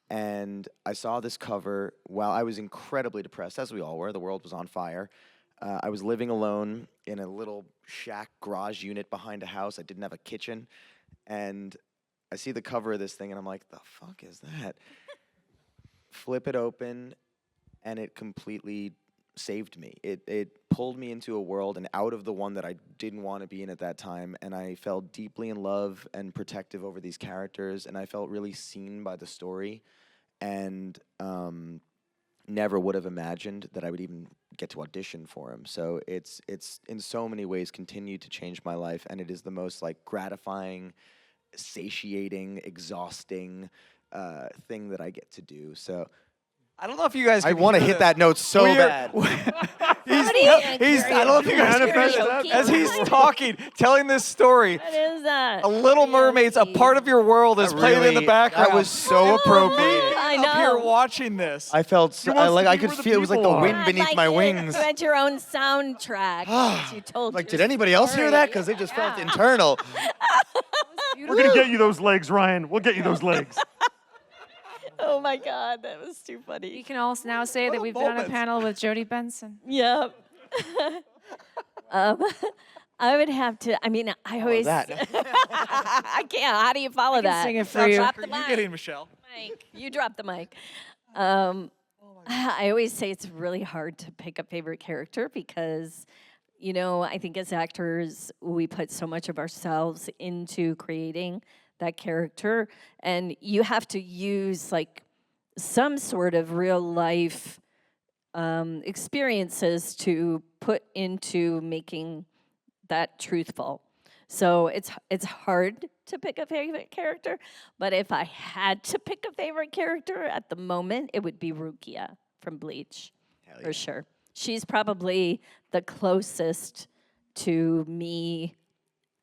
And I saw this cover while I was incredibly depressed, as we all were. The world was on fire. I was living alone in a little shack garage unit behind a house. I didn't have a kitchen. And I see the cover of this thing, and I'm like, the fuck is that? Flip it open, and it completely saved me. It pulled me into a world and out of the one that I didn't want to be in at that time, and I fell deeply in love and protective over these characters, and I felt really seen by the story, and never would have imagined that I would even get to audition for him. So it's in so many ways continued to change my life, and it is the most like gratifying, satiating, exhausting thing that I get to do. So I don't know if you guys. I want to hit that note so bad. I don't know if you guys can, as he's talking, telling this story. What is that? A Little Mermaid's a part of your world is playing in the background. That was so appropriate. I Up here know. watching this. I felt so, I could feel it was like the wind beneath my wings. You had your own soundtrack. as you told Like, your did anybody else hear story. that? Because it just felt internal. We're gonna get you those legs, Ryan. We'll get you those legs. Oh my God, that was too funny. You can also now say that we've been on a panel with Jodie Benson. Yep. I would have to. I mean, I always. that. I can't. How do you follow that? sing it for you. Drop the You're mic. getting Michelle. Mic. You drop the mic. I always say it's really hard to pick a favorite character because, you know, I think as actors we put so much of ourselves into creating that character, and you have to use like some sort of real life experiences to put into making that truthful. So it's hard to pick a favorite character, but if I had to pick a favorite character at the moment, it would be Rukia from Bleach, for sure. She's probably the closest to me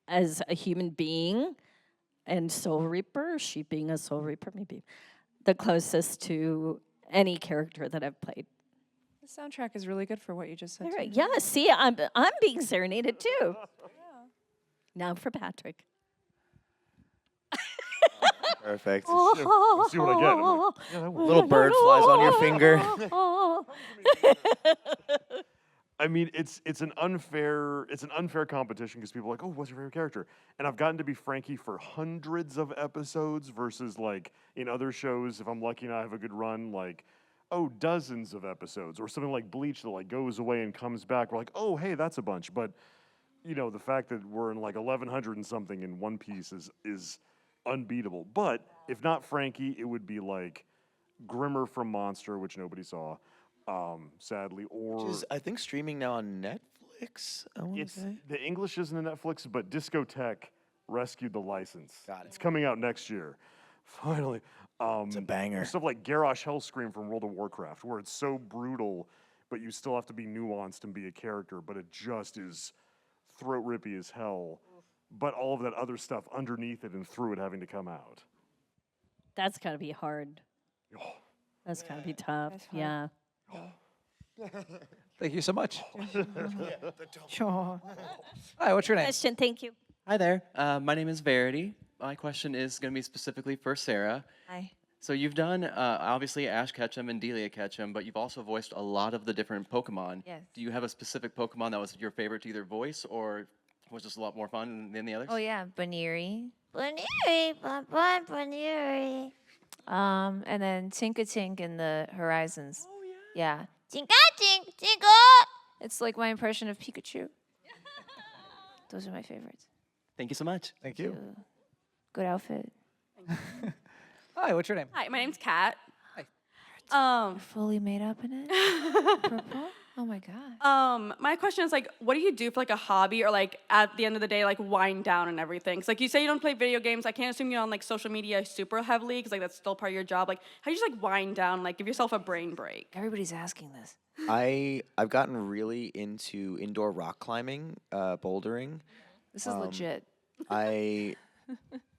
as a human being and Soul Reaper, she being a Soul Reaper maybe, the closest to any character that I've played. The soundtrack is really good for what you just said. All right. too. Yeah, see, I'm being serenaded too. Now for Patrick. Perfect. Let's see what I get. I'm like, yeah, that works. Little bird flies on your finger. I mean, it's an unfair competition because people are like, oh, what's your favorite character? And I've gotten to be Franky for hundreds of episodes versus like in other shows, if I'm lucky and I have a good run, like, oh, dozens of episodes, or something like Bleach that like goes away and comes back. We're like, oh, hey, that's a bunch. But you know, the fact that we're in like 1,100 and something in One Piece is unbeatable. But if not Franky, it would be like Grimmer from Monster, which nobody saw. Sadly, or Which is, I think, streaming now on Netflix. I want to it's say. the English isn't in Netflix, but Discotheque rescued the license. Got it. It's coming out next year. Finally. It's a banger. Stuff like Garrosh Hellscream from World of Warcraft, where it's so brutal, but you still have to be nuanced and be a character, but it just is throat rippy as hell. But all of that other stuff underneath it and through it having to come out. That's gotta be hard. That's gotta be tough. Yeah. Thank you so much. Sure. Hi, what's your name? Question, thank you. Hi there. My name is Verity. My question is going to be specifically for Sarah. Hi. So you've done obviously Ash Ketchum and Delia Ketchum, but you've also voiced a lot of the different Pokemon. Yes. Do you have a specific Pokemon that was your favorite to either voice, or was this a lot more fun than the others? Oh yeah, Baneri. Baneri. And then Tinka-Tink in the Horizons. Oh yeah. Yeah. Tinka-Tink, Tinka! It's like my impression of Pikachu. Those are my favorites. Thank you so much. Thank you. Good outfit. Hi, what's your name? Hi, my name's Kat. Hi. You're fully made up in it? Purple? Oh my god. My question is like, what do you do for like a hobby or like at the end of the day, like wind down and everything? Cause like you say you don't play video games. I can't assume you're on like social media super heavily because like that's still part of your job. Like how do you just like wind down, like give yourself a brain break? Everybody's asking this. I've gotten really into indoor rock climbing, bouldering. This is legit. I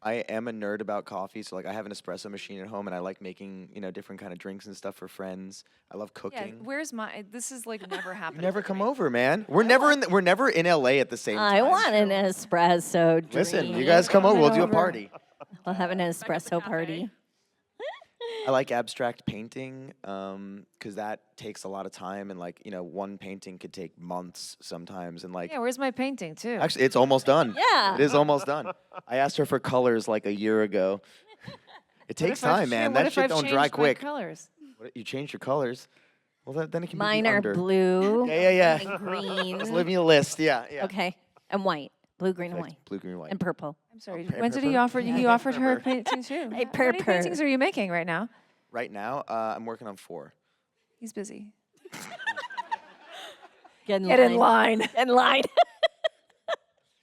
am a nerd about coffee, so like I have an espresso machine at home, and I like making different kind of drinks and stuff for friends. I love Yeah, cooking. where's my? This is like never happened. You never come over, man. We're never in LA at the same time. I want an espresso drink. Listen, you guys come over. We'll do a party. We'll have an espresso party. I like abstract painting because that takes a lot of time, and like one painting could take months sometimes, and like Yeah, where's my painting too? actually it's almost done. Yeah. It is almost done. I asked her for colors like a year ago. It takes time, man. That shit don't dry quick. Colors. You change your colors. Well, then it can Mine be are under. blue. Yeah. And green. Just leave me a list. Yeah. Okay. And white. Blue, green, and white. Blue, green, white. And purple. I'm sorry. Okay, when did he purple. offer? He offered her a painting too. Hey, How many paintings are you making right now? Right now, I'm working on 4. He's busy. Get in Get in line. Get in line.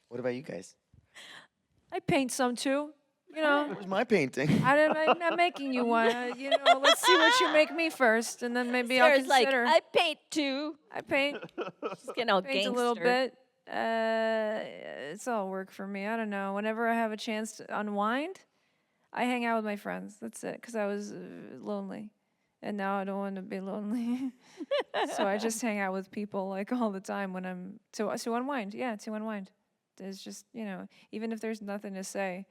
What about you guys? I paint some too. You know. Where's my painting? I'm not making you one. Let's see what you make me first, and then maybe I'll Sarah's like, consider. I paint too. I paint. She's getting all Paint gangster. a little bit. It's all work for me. I don't know. Whenever I have a chance to unwind, I hang out with my friends. That's it. Because I was lonely, and now I don't want to be lonely. So I just hang out with people like all the time when I'm to unwind. Yeah, to unwind. There's just even if there's nothing to say.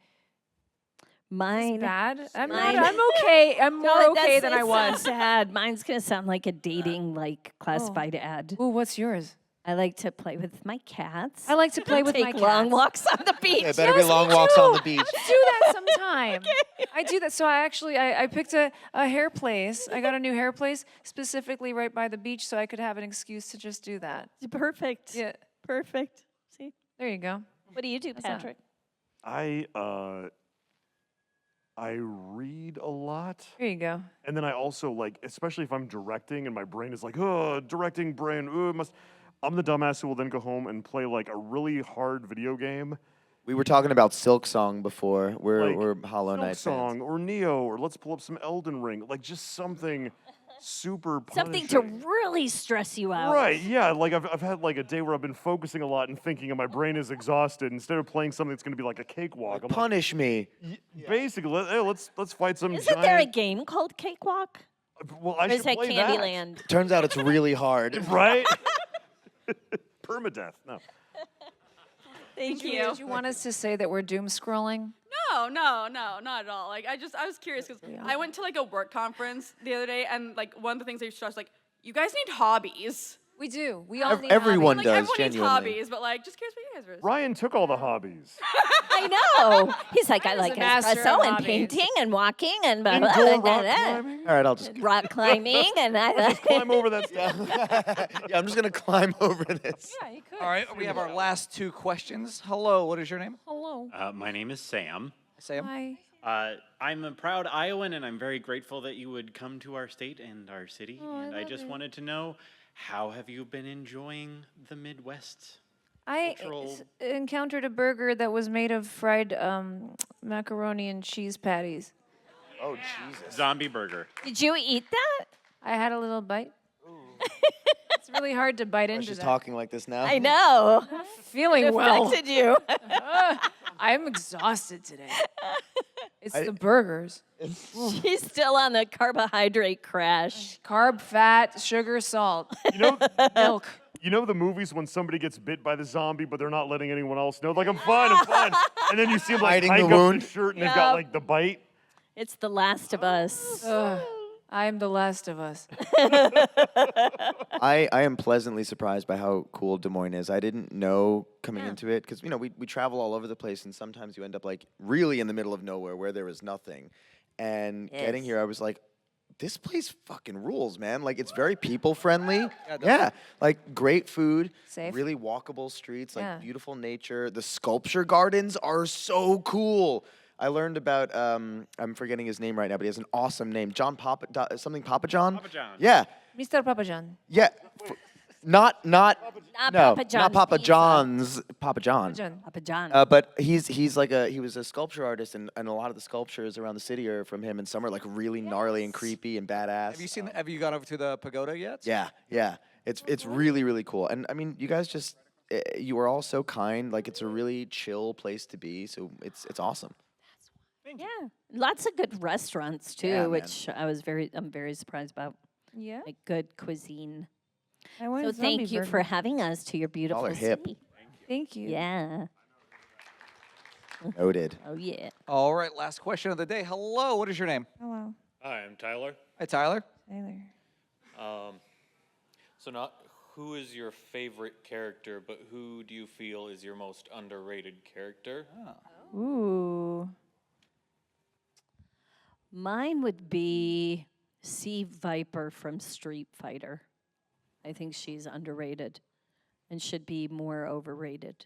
Mine. It's bad. I'm mine- not. I'm okay. I'm more okay than I was. So sad. Mine's gonna sound like a dating classified ad. Ooh, what's yours? I like to play with my cats. I like to play with my Take long cats. walks on the beach. Yeah, better be long walks on the beach. Do that sometime. I do that. So I picked a hair place. I got a new hair place specifically right by the beach so I could have an excuse to just do that. Perfect. Yeah. Perfect. See? There you go. What do you do, That's not- Patrick? I read a lot. There you go. And then I also especially if I'm directing and my brain is like, oh, directing brain, I'm the dumbass who will then go home and play like a really hard video game. We were talking about Silk Song before. We're Like, Hollow Silk Knight Song fans. or Neo, or let's pull up some Elden Ring, like just something super Something punishing. to really stress you out. Right, yeah, like I've had like a day where I've been focusing a lot and thinking and my brain is exhausted. Instead of playing something that's gonna be like a cakewalk, I'm Punish me. basically, let's fight some Isn't giant... there a game called Cakewalk? Well, I Or should is that play Candyland? Turns out it's really hard. Right? Permadeath, no. Thank Did you. Did you want us to say that we're doom scrolling? No, not at all. Like I was curious because I went to like a work conference the other day, and like one of the things they stressed, like, you guys need hobbies. We do. We all need Everyone Like does, everyone needs genuinely. hobbies, but like just curious what you guys were. Ryan took all the hobbies. I know. He's like, I was like a master espresso of and hobbies. painting and walking and blah, blah, Indoor blah, rock blah, blah. climbing. All right, I'll just Rock climbing and Just climb over that stuff. yeah, I'm just gonna climb over this. Yeah, you could. All right, we have our last 2 questions. Hello, what is your name? Hello. My name is Sam. Sam. Hi. I'm a proud Iowan, and I'm very grateful that you would come to our state and our city. Oh, I and I love just it. wanted to know, how have you been enjoying the Midwest? I encountered a burger that was made of fried macaroni and cheese patties. Oh, Jesus. Zombie burger. Did you eat that? I had a little bite. It's really hard to bite into She's that. talking like this now. I know. Feeling It well. affected you. I'm exhausted today. It's the burgers. She's still on the carbohydrate crash. Carb, fat, sugar, salt, milk. You know the movies when somebody gets bit by the zombie, but they're not letting anyone else know? Like, I'm fine. And then you see them like Hiding the hike up wound. the shirt and they've got like the bite. It's The Last of Us. I'm the last of us. I am pleasantly surprised by how cool Des Moines is. I didn't know coming into it because we travel all over the place and sometimes you end up like really in the middle of nowhere where there is nothing. And getting here, I was like, this place fucking rules, man. Like it's very people friendly. Yeah, like great food, Safe. really walkable streets, like Yeah. beautiful nature. The sculpture gardens are so cool. I learned about I'm forgetting his name right now, but he has an awesome name. John Papa Papa John? Papa John. Yeah. Mr. Papajan. Yeah. Not Papa John's Papa pizza. John's Papa John. Papa John. But he was a sculpture artist, and a lot of the sculptures around the city are from him, and some are like really gnarly and creepy and badass. Have you gone over to the pagoda yet? Yeah. It's really, really cool. And I mean, you guys just you are all so kind. Like it's a really chill place to be. So it's awesome. Yeah, lots of good restaurants too, Yeah, man. which I'm very surprised about. Yeah. Like good cuisine. I want So a zombie thank you burger. for having us to your beautiful are hip. city. Thank you. Yeah. Noted. Oh yeah. All right, last question of the day. Hello, what is your name? Hello, Hi, I'm Tyler. Hi, Tyler. Taylor. So not who is your favorite character, but who do you feel is your most underrated character? Ooh. Mine would be Sea Viper from Street Fighter. I think she's underrated and should be more overrated.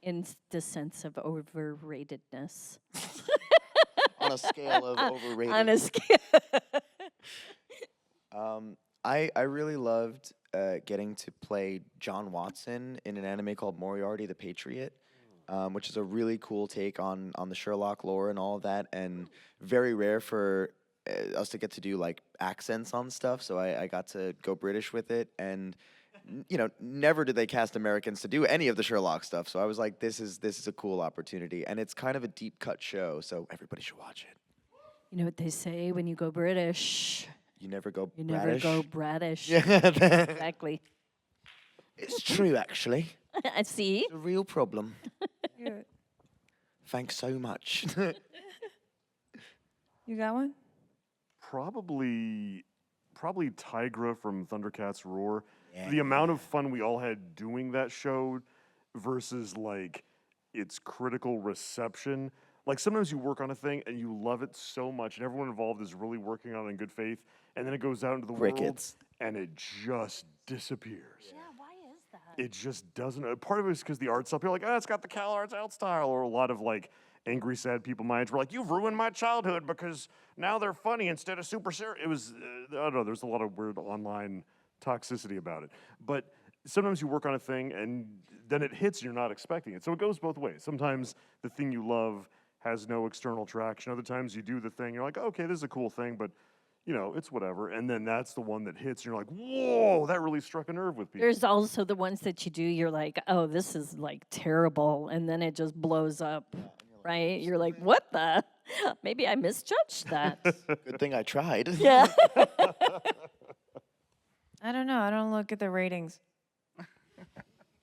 In the sense of overratedness. On a scale of overrated. On a scale. I really loved getting to play John Watson in an anime called Moriarty the Patriot, which is a really cool take on the Sherlock lore and all of that, and very rare for us to get to do like accents on stuff. So I got to go British with it, and never did they cast Americans to do any of the Sherlock stuff. So I was like, this is a cool opportunity, and it's kind of a deep cut show, so everybody should watch it. You know what they say when you go British? You never go You British. never go bratish. Yeah. Exactly. It's true, actually. I see. It's a real problem. Good. Thanks so much. You got one? Probably Tigra from Thundercats Roar. The amount of fun we all had doing that show versus like its critical reception. Like sometimes you work on a thing and you love it so much and everyone involved is really working on it in good faith, and then it goes out into the Crickets. world and it just disappears. Yeah, why is that? It just doesn't. Part of it is because the art style, people are like, it's got the Cal Arts art style, or a lot of like angry, sad people my age were like, you've ruined my childhood because now they're funny instead of super serious. It was, I don't know, there's a lot of weird online toxicity about it. But sometimes you work on a thing and then it hits and you're not expecting it. So it goes both ways. Sometimes the thing you love has no external traction. Other times you do the thing, you're like, okay, this is a cool thing, but it's whatever. And then that's the one that hits and you're like, whoa, that really struck a nerve with people. There's also the ones that you do, you're like, oh, this is like terrible. And then it just blows up, right? You're like, what the? Maybe I misjudged that. Good thing I tried. Yeah. I don't know. I don't look at the ratings.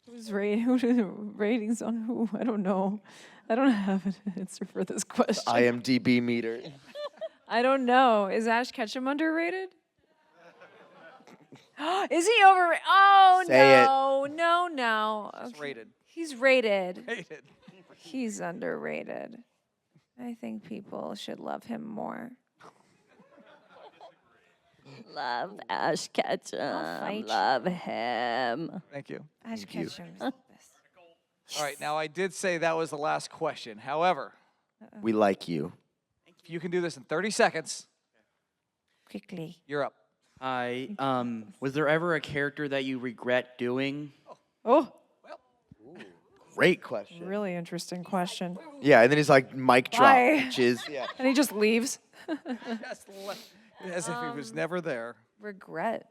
Who do the ratings on who? I don't know. I don't have an answer for this question. IMDb meter. I don't know. Is Ash Ketchum underrated? Is he overrated? Oh, Say it. no. He's rated. He's rated. Rated. He's underrated. I think people should love him more. Love Ash Ketchum. fight you. Love him. Thank you. Ash Thank you. Ketchum's All right, now I did say that was the last question. However, We like you. if you can do this in 30 seconds, quickly. Hi. Was there ever a character that you regret doing? Oh. great question. Really interesting question. Yeah, and then he's like, mic drop, Bye. bitches. Yeah. And he just leaves. As if he was never there. Regret.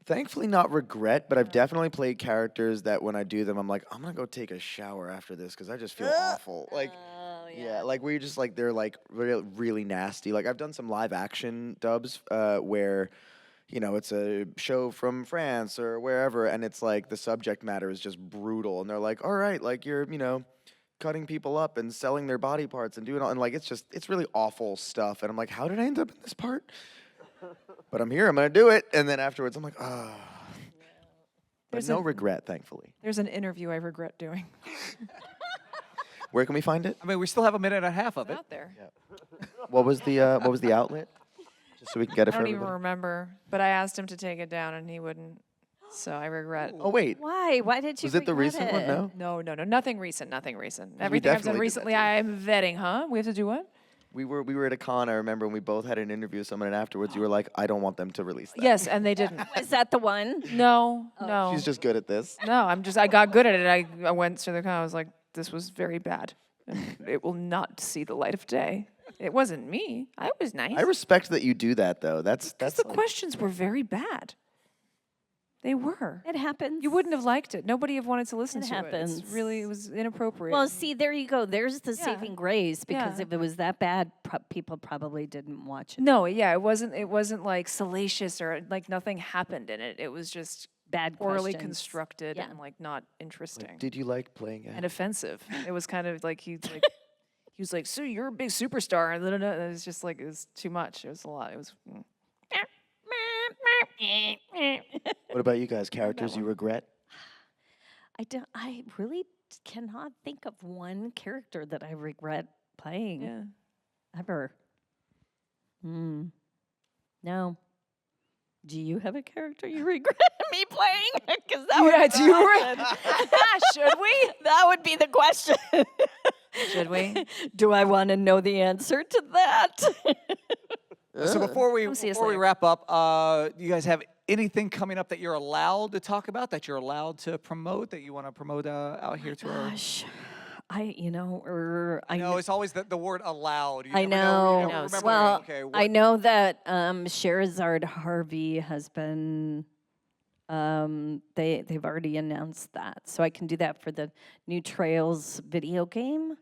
Thankfully, not regret, but I've definitely played characters that when I do them, I'm like, I'm gonna go take a shower after this because I just feel awful. Like, yeah, like where you just like they're like really nasty. Like I've done some live action dubs where, you know, it's a show from France or wherever, and it's like the subject matter is just brutal, and they're like, all right, like you're, you know, cutting people up and selling their body parts and doing all, and like it's really awful stuff, and I'm like, how did I end up in this part? But I'm here, I'm gonna do it, and then afterwards I'm like, ah. But There's no a- regret, thankfully. There's an interview I regret doing. Where can we find it? I mean, we still have a minute and a half of it. Out there. What was the outlet? Just so we can get it I for don't even everybody. remember, but I asked him to take it down and he wouldn't. So I regret. Oh wait, Why? Why did you was it the regret recent one? it? No. No, nothing recent, nothing recent. we Everything I've done definitely did that recently, too. I'm vetting, huh? We have to do what? We were at a con, I remember, and we both had an interview with someone, and afterwards you were like, I don't want them to release that. Yes, and they didn't. Was that the one? No, no. She's just good at this. No, I got good at it. I went to the con, I was like, this was very bad. And it will not see the light of day. It wasn't me. I was nice. I respect that you do that, though. That's the questions were very bad. They were. It happens. You wouldn't have liked it. Nobody have wanted to listen It to it. happens. It was inappropriate. Well, see, there you go. There's the Yeah. saving grace because Yeah. if it was that bad, people probably didn't watch it. No, yeah, it wasn't like salacious or like nothing happened in it. It was just Bad poorly questions. constructed Yeah. and like not interesting Did you like playing it? and offensive. It was kind of like he was like, so you're a big superstar, and it was just like it was too much. It was a lot. It was. What about you guys? Characters you regret? I really cannot think of one character that I regret playing. Yeah. Ever. No. Do you have a character you regret me playing? Because that would Yeah, be do you awesome. Should we? That would be the question. Should we? Do I want to know the answer to that? So before we Come see us before we later. wrap up, you guys have anything coming up that you're allowed to talk about, that you're allowed to promote, that you want to promote out here to our? Gosh, I know it's always the word allowed. You I never know. you never remember, Well, okay, I know that Sherazard Harvey has been. They've already announced that, so I can do that for the new Trails video game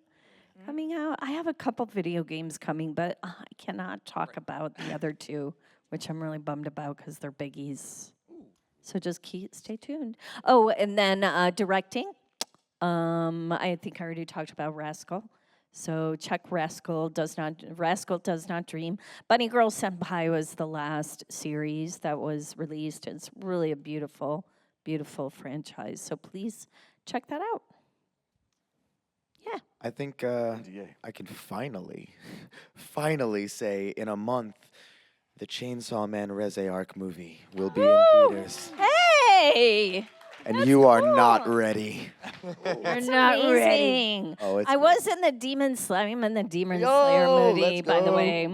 coming out. I have a couple video games coming, but I cannot talk about the other two, which I'm really bummed about because they're biggies. So just stay tuned. Oh, and then directing. I think I already talked about Rascal. So check Rascal Does Not Dream. Bunny Girl Senpai was the last series that was released. It's really a beautiful, beautiful franchise. So please check that out. Yeah. I think I can finally say in a month, the Chainsaw Man Reze Arc movie will be in theaters. Hey! And you are not ready. We're not ready. Oh, it's I was in the Demon Slayer. I'm in the Demon Yo, Slayer movie, let's by the go. way,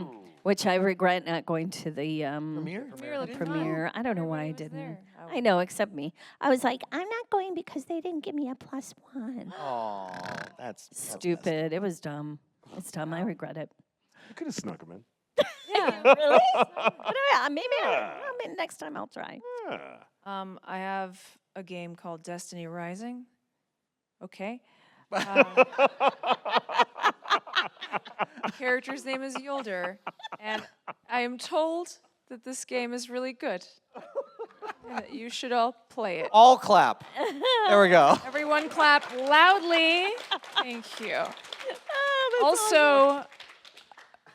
which I regret not going to the Premiere? premiere. I don't know why I didn't. I know, except me. I was like, I'm not going because they didn't give me a +1. Oh, that's Stupid. It was dumb. It's dumb. I regret it. You could have snuck him in. Yeah, really? Maybe next time I'll try. I have a game called Destiny Rising. Okay. Character's name is Yolder, and I am told that this game is really good. And that you should all play it. All clap. There we go. Everyone clap loudly. Thank you. Also,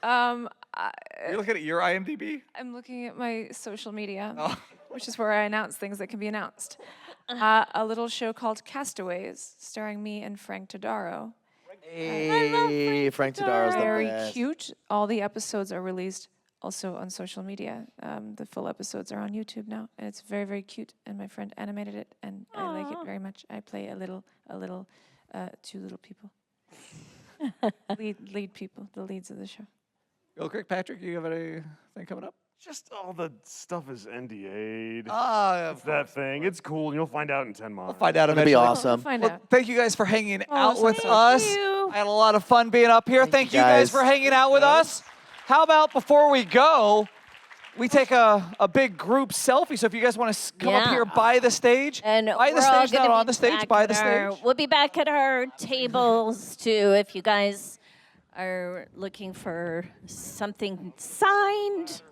You're looking at your IMDb? I'm looking at my social media, Oh. which is where I announce things that can be announced. A little show called Castaways, starring me and Frank Todaro. Hey, Frank Todaro's the Very best. cute. All the episodes are released also on social media. The full episodes are on YouTube now, and it's very, very cute. And my friend animated it, and I like it very much. I play two little people, lead people, the leads of the show. Real quick, Patrick, you have anything coming up? Just all the stuff is NDA'd. Ah, it's that thing. It's cool. You'll find out in 10 months. We'll find out It'll be eventually. awesome. Find Well, out. thank you guys for hanging out so with thank us. you. I had a lot of fun being up here. Thank you guys for hanging out with us. How about before we go, we take a big group selfie. So if you guys want to come up Yeah. here by the stage, And by the we're all stage, not gonna on be the stage, back by at the our- stage. We'll be back at our tables too if you guys are looking for something signed.